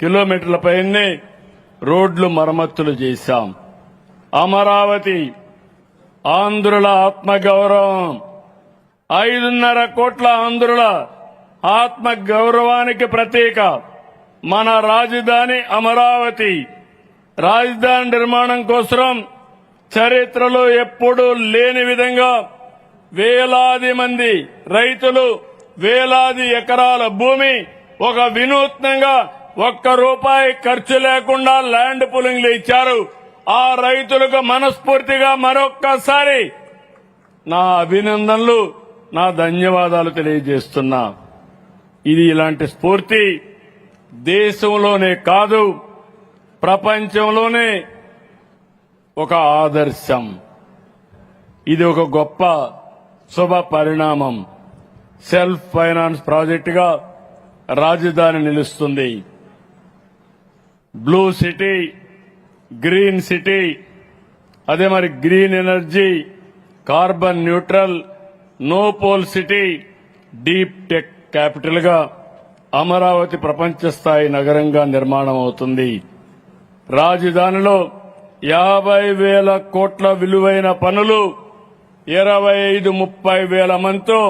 కిలోమీటర్ల పైనే రోడ్లు మరమ్మతులు చేశాం. అమరావతి ఆంధ్రుల ఆత్మగౌరవం, 5.5 కోట్ల ఆంధ్రుల ఆత్మగౌరవానికి ప్రతీక మన రాజధాని అమరావతి. రాజధాని నిర్మాణం కోసం చరిత్రలో ఎప్పుడూ లేని విధంగా వేలాది మంది రైతులు, వేలాది ఎకరాల భూమి ఒక వినూత్నంగా ₹1 ఖర్చు లేకుండా ల్యాండ్ పూలింగ్లు ఇచ్చారు. ఆ రైతులకు మనస్ఫూర్తిగా మరొక్కసారి నా అభినందనలు, నా ధన్యవాదాలు తెలియజేస్తున్నా. ఇది ఇలాంటి స్ఫూర్తి దేశంలోనే కాదు ప్రపంచంలోనే ఒక ఆదర్శం. ఇది ఒక గొప్ప శుభ పరిణామం. సెల్ఫ్ ఫైనాన్స్ ప్రాజెక్టుగా రాజధాని నిలుస్తుంది. బ్లూ సిటీ, గ్రీన్ సిటీ, అదే మరి green energy, carbon neutral, no pole city, deep tech capital గా అమరావతి ప్రపంచ స్థాయి నగరంగా నిర్మాణం అవుతుంది. రాజధానిలో 50,000 కోట్ల విలువైన పనులు 25-30 వేల మందితో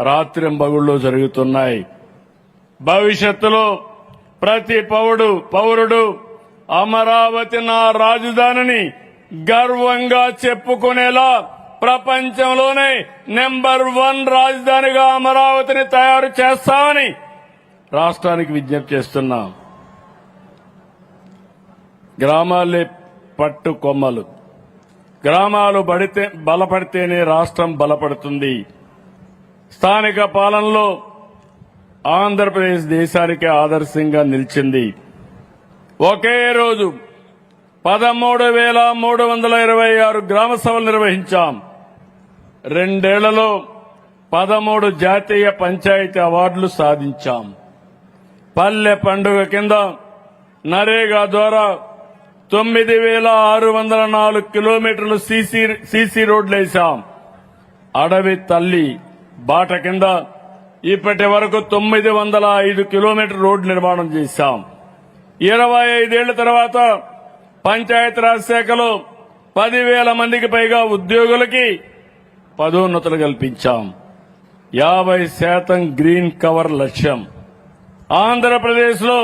రాత్రింబగుళ్లు జరుగుతున్నాయి. భవిష్యత్తులో ప్రతి పౌరుడు అమరావతి నా రాజధానిని గర్వంగా చెప్పుకునేలా ప్రపంచంలోనే నెంబర్ 1 రాజధానిగా అమరావతిని తయారు చేస్తామని రాష్ట్రానికి విజ్ఞప్తి చేస్తున్నాం. గ్రామాలే పట్టు కొమ్మలు. గ్రామాలు బలపడితేనే రాష్ట్రం బలపడుతుంది. స్థానిక పాలనలో ఆంధ్రప్రదేశ్ దేశానికి ఆదర్శంగా నిలిచింది. ఒకే రోజు 13,326 గ్రామ సభలు నిర్వహించాం. 2 ఏళ్లలో 13 జాతీయ పంచాయతీ అవార్డులు సాధించాం. పల్లె పండుగ కింద నరేగా ద్వారా 9,604 కిలోమీటర్లు సీసీ రోడ్లు వేశాం. అడవి తల్లి బాట కింద ఇప్పటి వరకు 905 కిలోమీటర్ రోడ్డు నిర్మాణం చేశాం. 25 ఏళ్ల తర్వాత పంచాయతీరాజ్ శాఖలో 10,000 మందికి పైగా ఉద్యోగులకి పదోన్నతులు కల్పించాం. 50% గ్రీన్ కవర్ లక్ష్యం. ఆంధ్రప్రదేశ్ లో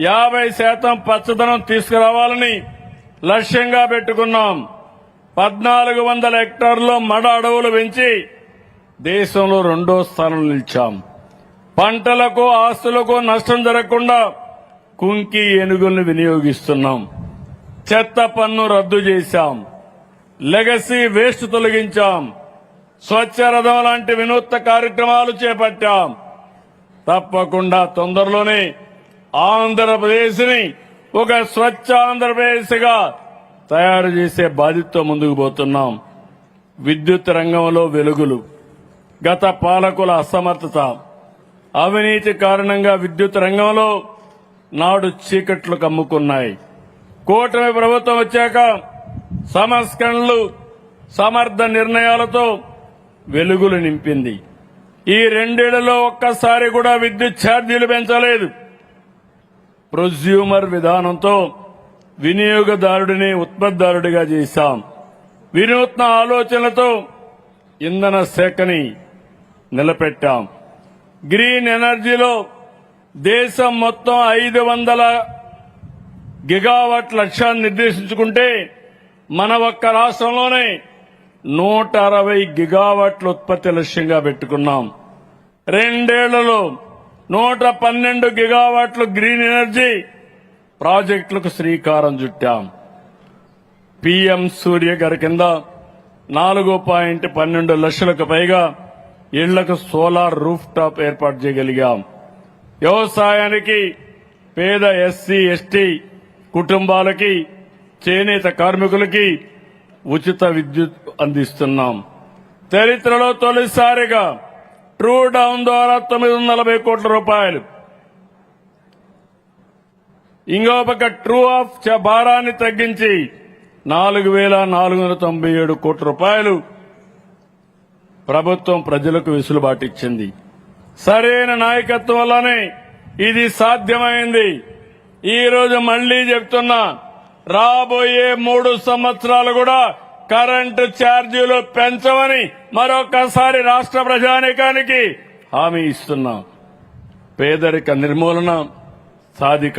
50% పచ్చదనం తీసుకురావాలని లక్ష్యంగా పెట్టుకున్నాం. 1,400 హెక్టార్లలో మడ అడవులు పెంచి దేశంలో 2వ స్థానంలో నిలిచాం. పంటలకు ఆస్తులకు నష్టం జరగకుండా కుంకి ఏనుగుల్ని వినియోగిస్తున్నాం. చెత్త పన్ను రద్దు చేశాం. Legacy waste తొలగించాం. స్వచ్ఛ రథం లాంటి వినూత్న కార్యక్రమాలు చేపట్టాం. తప్పకుండా తొందరలోనే ఆంధ్రప్రదేశ్ ని ఒక స్వచ్ఛ ఆంధ్రప్రదేశ్ గా తయారు చేసే బాధ్యతతో ముందుకు పోతున్నాం. విద్యుత్ రంగంలో వెలుగులు. గత పాలకుల అసమర్థత, అవినీతి కారణంగా విద్యుత్ రంగంలో నాడు చీకట్లు కమ్ముకున్నాయి. కూటమి ప్రభుత్వం వచ్చాక సంస్కరణలు, సమర్థ నిర్ణయాలతో వెలుగులు నింపింది. ఈ 2 ఏళ్లలో ఒక్కసారి కూడా విద్యుత్ ఛార్జీలు పెంచలేదు. ప్రొజ్యూమర్ విధానంతో వినియోగదారుడిని ఉత్పత్తిదారుడిగా చేశాం. వినూత్న ఆలోచనలతో ఇంధన శాఖని నిలబెట్టాం. గ్రీన్ ఎనర్జీలో దేశం మొత్తం 500 గిగావాట్ లక్ష్యాన్ని నిర్దేశించుకుంటే మన ఒక్క రాష్ట్రంలోనే 160 గిగావాట్ల ఉత్పత్తి లక్ష్యంగా పెట్టుకున్నాం. 2 ఏళ్లలో 112 గిగావాట్ల గ్రీన్ ఎనర్జీ ప్రాజెక్టులకు శ్రీకారం చుట్టాం. పీఎం సూర్య గారి కింద 4.12 లక్షలకు పైగా ఇళ్లకు సోలార్ రూఫ్ టాప్ ఏర్పాటు చేయగలిగాం. వ్యవసాయానికి, పేద ఎస్సీ ఎస్టీ కుటుంబాలకి, చేనేత కార్మికులకి ఉచిత విద్యుత్ అందిస్తున్నాం. చరిత్రలో తొలిసారిగా ట్రూ డౌన్ ద్వారా 940 కోట్ల రూపాయలు, ఇంకో పక్క ట్రూ ఆఫ్ భారాన్ని తగ్గించి 4,497 కోట్ల రూపాయలు ప్రభుత్వం ప్రజలకు వెసులుబాటు ఇచ్చింది. సరైన నాయకత్వం వల్లనే ఇది సాధ్యమైంది. ఈ రోజు మళ్లీ చెప్తున్నా, రాబోయే 3 సంవత్సరాలు కూడా కరెంటు ఛార్జీలు పెంచమని మరొకసారి రాష్ట్ర ప్రజానీకానికి హామీ ఇస్తున్నాం. పేదరిక నిర్మూలన, సాధికారత